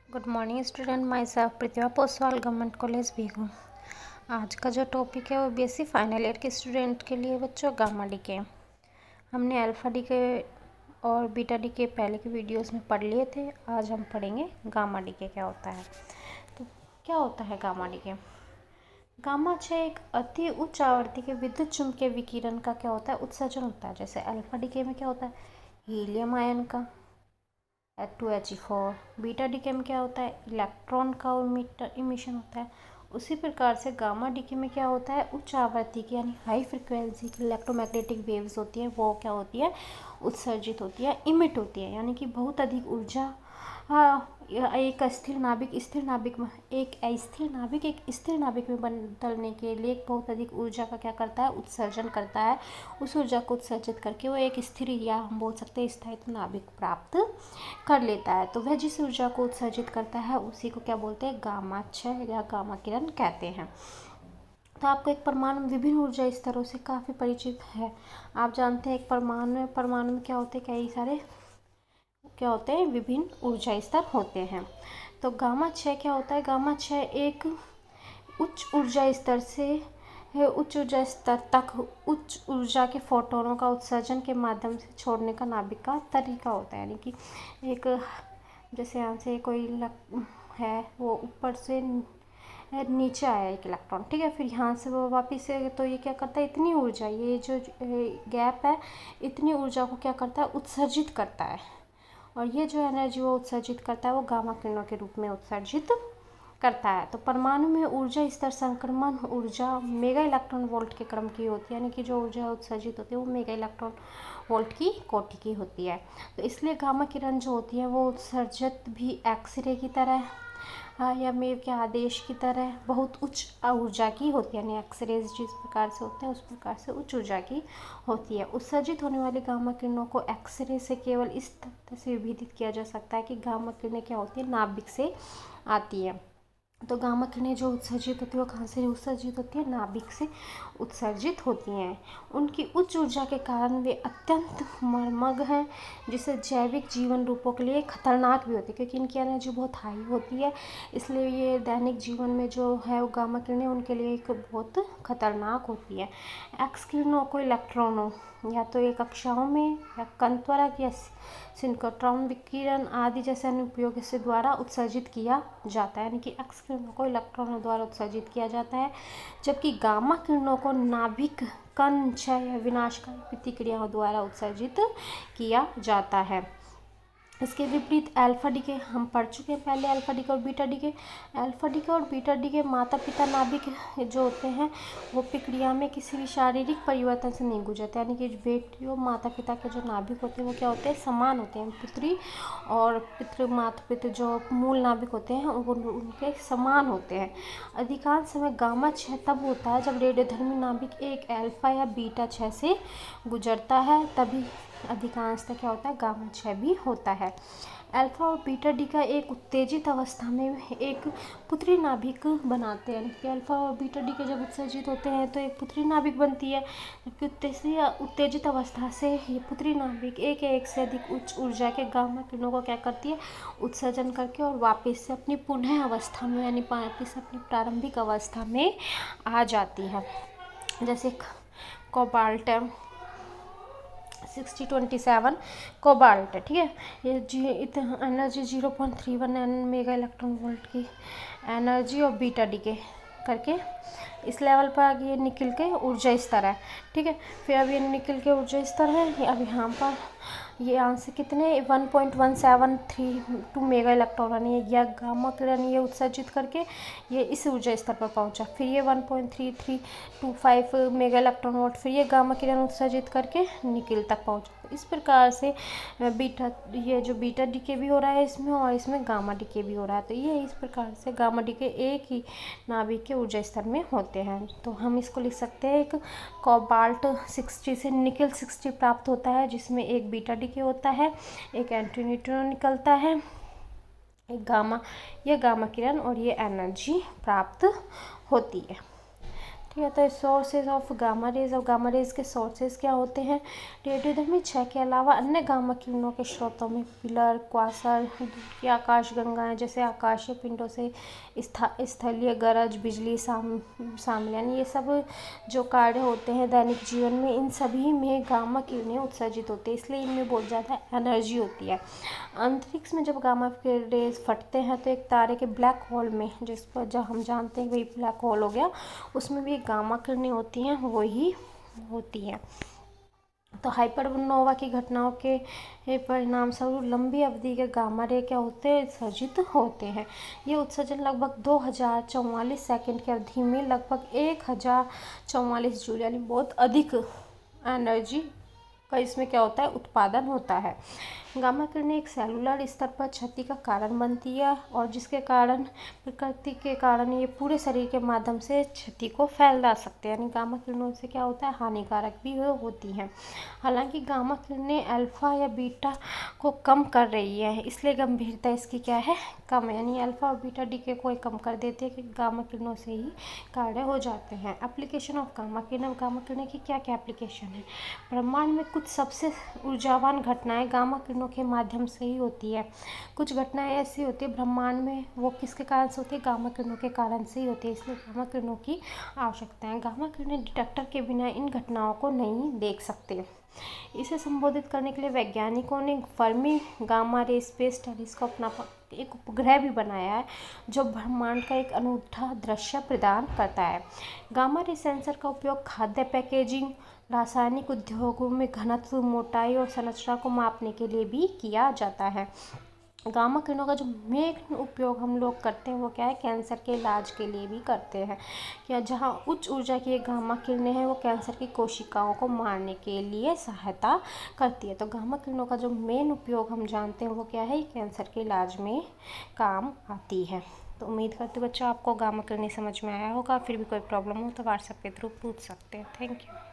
Good morning student, myself Pratibha Poswal, government college Bigu. आज का जो टॉपिक है वो बीएससी फाइनल ईयर के स्टूडेंट के लिए बच्चों गामा डी के। हमने अल्फा डी के और बीटा डी के पहले के वीडियोस में पढ़ लिए थे। आज हम पढ़ेंगे गामा डी के क्या होता है। तो क्या होता है गामा डी के? गामा क्षय एक अति उच्च आवृत्ति के विद्युत चुम्बकीय विकिरण का क्या होता है, उत्सर्जन होता है। जैसे अल्फा डी के में क्या होता है, हीलियम आयन का H2He4। बीटा डीके में क्या होता है, इलेक्ट्रॉन का इमिशन होता है। उसी प्रकार से गामा डीके में क्या होता है, उच्च आवृत्ति की यानी हाई फ्रिक्वेंसी की इलेक्ट्रोमैग्नेटिक वेव्स होती है, वो क्या होती है, उत्सर्जित होती है, इमिट होती है। यानी कि बहुत अधिक ऊर्जा एक अस्थिर नाभिक एक स्थिर नाभिक में बदलने के लिए बहुत अधिक ऊर्जा का क्या करता है, उत्सर्जन करता है। उस ऊर्जा को उत्सर्जित करके वो एक स्थिर या हम बोल सकते हैं स्थायित्व नाभिक प्राप्त कर लेता है। तो वह जिस ऊर्जा को उत्सर्जित करता है उसी को क्या बोलते हैं, गामा क्षय या गामा किरण कहते हैं। तो आपको एक परमाणु विभिन्न ऊर्जा स्तरों से काफ़ी परिचित है। आप जानते हैं एक परमाणु में क्या होते हैं, कई सारे क्या होते हैं, विभिन्न ऊर्जा स्तर होते हैं। तो गामा क्षय क्या होता है, गामा क्षय एक उच्च ऊर्जा स्तर से उच्च ऊर्जा स्तर तक उच्च ऊर्जा के फोटोनों का उत्सर्जन के माध्यम से छोड़ने का नाभिक का तरीका होता है। यानी कि एक जैसे यहाँ से कोई है वो ऊपर से नीचे आया एक इलेक्ट्रॉन, ठीक है, फिर यहाँ से वो वापस से, तो ये क्या करता है, इतनी ऊर्जा, ये जो गैप है, इतनी ऊर्जा को क्या करता है, उत्सर्जित करता है। और ये जो एनर्जी वो उत्सर्जित करता है वो गामा किरणों के रूप में उत्सर्जित करता है। तो परमाणु में ऊर्जा स्तर संक्रमण ऊर्जा मेगा इलेक्ट्रॉन वोल्ट के क्रम की होती है। यानी कि जो ऊर्जा उत्सर्जित होती है वो मेगा इलेक्ट्रॉन वोल्ट की कोटि की होती है। तो इसलिए गामा किरण जो होती है वो उत्सर्जित भी एक्सरे की तरह या मेव के आदेश की तरह बहुत उच्च ऊर्जा की होती है। यानी एक्सरेज जिस प्रकार से होते हैं उस प्रकार से उच्च ऊर्जा की होती है। उत्सर्जित होने वाली गामा किरणों को एक्सरे से केवल इस तथ्य से विभेदित किया जा सकता है कि गामा किरणें क्या होती है, नाभिक से आती है। तो गामा किरणें जो उत्सर्जित होती है वो कहाँ से उत्सर्जित होती है, नाभिक से उत्सर्जित होती हैं। उनकी उच्च ऊर्जा के कारण वे अत्यंत मर्मग हैं, जिससे जैविक जीवन रूपों के लिए खतरनाक भी होती है, क्योंकि इनकी एनर्जी बहुत हाई होती है। इसलिए ये दैनिक जीवन में जो है वो गामा किरणें उनके लिए एक बहुत खतरनाक होती है। एक्स किरणों को इलेक्ट्रॉनों या तो एक कक्षाओं में या कणत्वरक या सिंक्रोट्रॉन विकिरण आदि जैसे अनुप्रयोग से द्वारा उत्सर्जित किया जाता है। यानी कि एक्स किरणों को इलेक्ट्रॉनों द्वारा उत्सर्जित किया जाता है, जबकि गामा किरणों को नाभिक कण क्षय या विनाशकारी प्रतिक्रियाओं द्वारा उत्सर्जित किया जाता है। इसके विपरीत अल्फा डी के हम पढ़ चुके हैं पहले, अल्फा डी के और बीटा डी के। अल्फा डी के और बीटा डी के माता पिता नाभिक जो होते हैं वो प्रक्रिया में किसी भी शारीरिक परिवर्तन से नहीं गुजरते। यानी कि बेटियों माता पिता के जो नाभिक होते हैं वो क्या होते हैं, समान होते हैं। पुत्री और पितृ माता पिता जो मूल नाभिक होते हैं वो उनके समान होते हैं। अधिकांश समय गामा क्षय तब होता है जब रेडियोधर्मी नाभिक एक अल्फा या बीटा क्षय से गुजरता है, तभी अधिकांशतः क्या होता है, गामा क्षय भी होता है। अल्फा और बीटा डी का एक उत्तेजित अवस्था में एक पुत्री नाभिक बनाते हैं। कि अल्फा और बीटा डी के जब उत्सर्जित होते हैं तो एक पुत्री नाभिक बनती है, जबकि उत्तेजित अवस्था से ये पुत्री नाभिक एक से अधिक उच्च ऊर्जा के गामा किरणों को क्या करती है, उत्सर्जन करके और वापस से अपनी पुनः अवस्था में यानी वापस अपनी प्रारंभिक अवस्था में आ जाती है। जैसे कोबाल्ट 6027 कोबाल्ट है, ठीक है, ये एनर्जी 0.31 मेगा इलेक्ट्रॉन वोल्ट की एनर्जी और बीटा डी के करके इस लेवल पर आगे ये निकल के ऊर्जा स्तर है, ठीक है। फिर अब ये निकल के ऊर्जा स्तर है, अब यहाँ पर ये आंसर कितने 1.1732 मेगा इलेक्ट्रॉन यानी यह गामा किरण ये उत्सर्जित करके ये इस ऊर्जा स्तर पर पहुंचा। फिर ये 1.3325 मेगा इलेक्ट्रॉन वोल्ट, फिर ये गामा किरण उत्सर्जित करके निकल तक पहुंचा। इस प्रकार से ये जो बीटा डीके भी हो रहा है इसमें और इसमें गामा डीके भी हो रहा है। तो ये इस प्रकार से गामा डीके एक ही नाभिक के ऊर्जा स्तर में होते हैं। तो हम इसको लिख सकते हैं, एक कोबाल्ट 60 से निकल 60 प्राप्त होता है, जिसमें एक बीटा डीके होता है, एक एंटीन्यूट्रिनो निकलता है, एक गामा, ये गामा किरण और ये एनर्जी प्राप्त होती है, ठीक है। तो सोर्सेज ऑफ गामा रेज और गामा रेज के सोर्सेज क्या होते हैं? रेडियोधर्मी छह के अलावा अन्य गामा किरणों के स्रोतों में पिलर, क्वासर, दूर की आकाश गंगाएं जैसे आकाशीय पिंडों से स्थलीय गरज, बिजली शामिल, यानी ये सब जो कार्य होते हैं दैनिक जीवन में, इन सभी में गामा किरणें उत्सर्जित होती है, इसलिए इनमें बहुत ज़्यादा एनर्जी होती है। अंतरिक्ष में जब गामा के रेज फटते हैं तो एक तारे के ब्लैक होल में, जिस पर जब हम जानते हैं वही ब्लैक होल हो गया, उसमें भी गामा किरणें होती हैं, वही होती हैं। तो हाइपरनोवा की घटनाओं के परिणाम स्वरूप लंबी अवधि के गामा रे क्या होते हैं? उत्सर्जित होते हैं। ये उत्सर्जन लगभग 2044 सेकंड की अवधि में लगभग 1044 जूल, यानी बहुत अधिक एनर्जी का इसमें क्या होता है? उत्पादन होता है। गामा किरणें एक सेलुलर स्तर पर क्षति का कारण बनती है और जिसके कारण प्रकृति के कारण ये पूरे शरीर के माध्यम से क्षति को फैला सकते हैं, यानी गामा किरणों से क्या होता है? हानिकारक भी होती हैं। हालांकि गामा किरणें अल्फा या बीटा को कम कर रही है, इसलिए गंभीरता इसकी क्या है? कम है, यानी अल्फा और बीटा डीके को कम कर देते हैं कि गामा किरणों से ही कार्य हो जाते हैं। एप्लीकेशन ऑफ गामा किरणें की क्या क्या एप्लीकेशन है? ब्रह्मांड में कुछ सबसे ऊर्जावान घटनाएं गामा किरणों के माध्यम से ही होती है। कुछ घटनाएं ऐसी होती है ब्रह्मांड में, वो किसके कारण से होती है? गामा किरणों के कारण से ही होती है, इसलिए गामा किरणों की आवश्यकता है। गामा किरणें डिटेक्टर के बिना इन घटनाओं को नहीं देख सकते। इसे संबोधित करने के लिए वैज्ञानिकों ने Fermi gamma ray space telescope नामक एक उपग्रह भी बनाया है, जो ब्रह्मांड का एक अनूठा दृश्य प्रदान करता है। गामा रे सेंसर का उपयोग खाद्य पैकेजिंग, रासायनिक उद्योगों में घनत्व, मोटाई और संरचना को मापने के लिए भी किया जाता है। गामा किरणों का जो मेन उपयोग हम लोग करते हैं वो क्या है? कैंसर के इलाज के लिए भी करते हैं। या जहाँ उच्च ऊर्जा की गामा किरणें हैं वो कैंसर की कोशिकाओं को मारने के लिए सहायता करती है। तो गामा किरणों का जो मेन उपयोग हम जानते हैं वो क्या है? कैंसर के इलाज में काम आती है। तो उम्मीद करती हूँ बच्चों आपको गामा किरणें समझ में आया होगा। फिर भी कोई प्रॉब्लम हो तो व्हाट्सएप के थ्रू पूछ सकते हैं। Thank you.